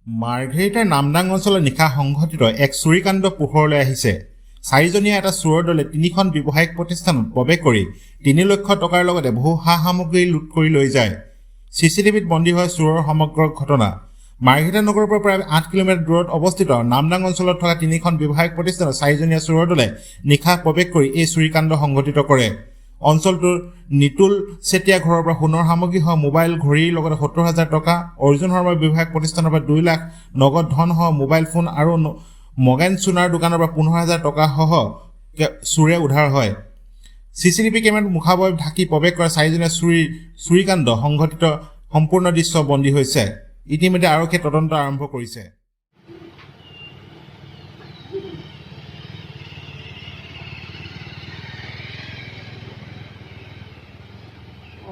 মাৰ্ঘেৰিটাৰ নামদাং অঞ্চলত নিশা সংঘটিত এক চুৰিকাণ্ড পোহৰলৈ আহিছে। 4জনীয়া এটা চোৰৰ দলে 3খন ব্যৱসায়িক প্ৰতিষ্ঠানত প্ৰৱেশ কৰি 3 লাখ টকাৰ লগতে বহু সা-সামগ্ৰী লুট কৰি লৈ যায়। চিচিটিভিত বন্দী হয় চোৰৰ সমগ্ৰ ঘটনা। মাৰ্ঘেৰিটা নগৰৰ পৰা প্ৰায় 8 কিলোমিটাৰ দূৰত অৱস্থিত নামদাং অঞ্চলত থকা 3খন ব্যৱসায়িক প্ৰতিষ্ঠানত 4জনীয়া চোৰৰ দলে নিশা প্ৰৱেশ কৰি এই চুৰিকাণ্ড সংঘটিত কৰে। অঞ্চলটোৰ নিতুল চেতিয়া ঘৰৰ পৰা সোণৰ সামগ্ৰী সহ মোবাইল ঘড়ীৰ লগতে 70,000 টকা, অৰ্জুন শৰ্মাৰ ব্যৱসায়িক প্ৰতিষ্ঠানৰ পৰা 2 লাখ নগদ ধনসহ মোবাইল ফোন আৰু মগেন সোণাৰ দোকানৰ পৰা 15,000 টকা সহ চোৰে উদ্ধাৰ হয়। চিচিটিভি কেমেৰাত মুখাৱয়ব ঢাকি প্ৰৱেশ কৰা 4জনীয়া চুৰিকাণ্ড সংঘটিত সম্পূৰ্ণ দৃশ্য বন্দী হৈছে। ইতিমধ্যে আৰক্ষীয়ে তদন্ত আৰম্ভ কৰিছে।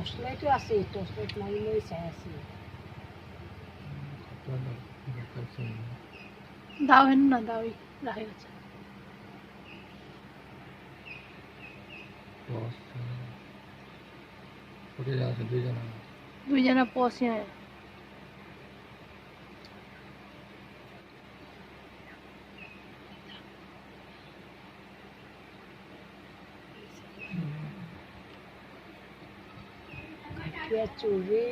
টৰ্চলাইটো আছে, টৰ্চলাইট মাৰি লৈ চাই আছে। দাও হেন না দাও ৰাখে গেছে। দুইজনা পছে क्या चोरे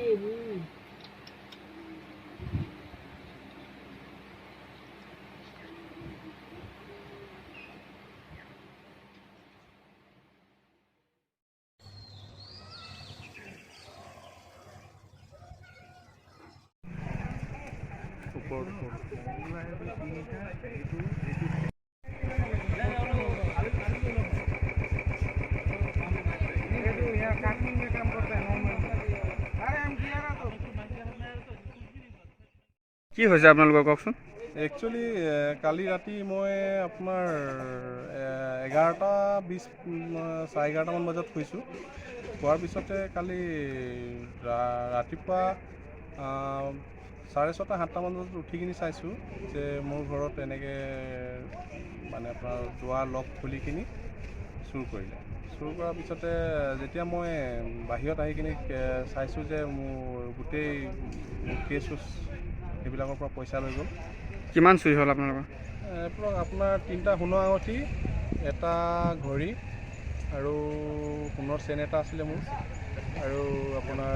কি হৈছে আপোনালোকৰ কওকচোন? একচুৱেলি কালি ৰাতি মই আপোনাৰ 11:20 11:30 মান বজাত শুইছোঁ। খোৱাৰ পিছতে কালি ৰাতিপুৱা 6:30-7টা মান বজাত উঠি কিনি চাইছোঁ যে মোৰ ঘৰত এনেকৈ মানে আপোনাৰ দুৱাৰ লক খুলি কিনি চুৰ কৰিলে। চুৰ কৰাৰ পিছতে যেতিয়া মই বাহিৰত আহি কিনি চাইছোঁ যে মোৰ গোটেই কেছ সেইবিলাকৰ পৰা পইচা লৈ গ'ল। কিমান চুৰি হ'ল আপোনালোকৰ? আপোনাৰ 3টা সোণৰ আঙুঠি, এটা ঘড়ী আৰু সোণৰ চেইন এটা আছিলে মোৰ। আৰু আপোনাৰ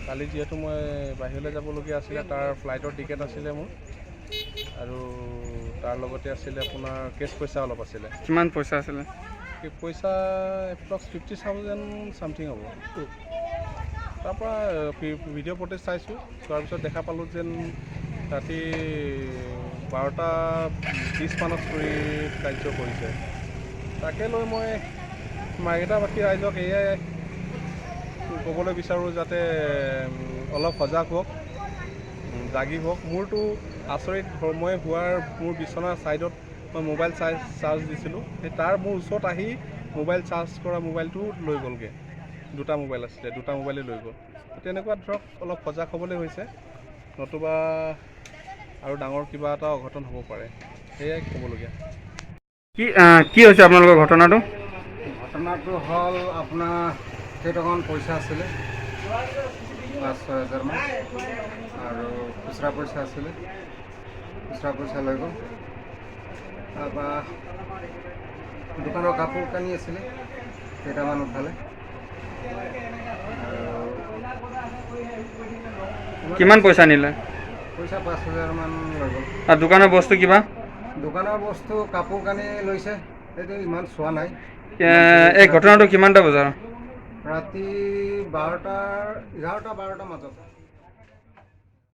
কালি যিহেতু মই বাহিৰলৈ যাবলগীয়া আছিলে, তাৰ ফ্লাইটৰ টিকেট আছিলে মোৰ, আৰু তাৰ লগতে আছিলে আপোনাৰ কেছ পইচা অলপ আছিলে। কিমান পইচা আছিলে? পইচা এপ্ৰক্স 50,000 চামথিং হ'ব। তাৰপৰা ভিডিঅ' ফুটেজ চাইছোঁ, চোৱাৰ পিছত দেখা পালোঁ যেন ৰাতি 12:20 মানত চুৰি কাৰ্য কৰিছে। তাকে লৈ মই মাৰ্ঘেৰিটাবাসী ৰাইজক এয়াই ক'বলৈ বিচাৰোঁ যাতে অলপ সজাগ হওক, জাগি হওক। মোৰতো আচৰিত, মই হোৱাৰ মোৰ বিচনাৰ ছাইডত মই মোবাইল চাৰ্জ দিছিলোঁ, সেই তাৰ মোৰ ওচৰত আহি মোবাইল চাৰ্জ কৰা মোবাইলটো লৈ গ'লগৈ। 2টা মোবাইল আছিলে, 2টা মোবাইলেই লৈ গ'ল। তেনেকুৱা ধৰক অলপ সজাগ হ'বলৈ হৈছে, নতুবা আৰু ডাঙৰ কিবা এটা অঘটন হ'ব পাৰে, সেয়াই ক'বলগীয়া। কি হৈছে আপোনালোকৰ ঘটনাটো? ঘটনাটো হ'ল আপোনাৰ কেইটকামান পইচা আছিলে, 5-6 হাজাৰমান, আৰু খুচুৰা পইচা আছিলে, খুচুৰা পইচা লৈ গ'ল। তাৰপৰা দোকানৰ কাপোৰ কানি আছিলে কেইটামান উঠালে। কিমান পইচা নিলে? পইচা 5,000মান লৈ গ'ল। আৰু দোকানৰ বস্তু কিবা? দোকানৰ বস্তু কাপোৰ কানি লৈছে, সেইটো ইমান চোৱা নাই। এই ঘটনাটো কিমানটা বজাৰ? ৰাতি 11:12 মাজত।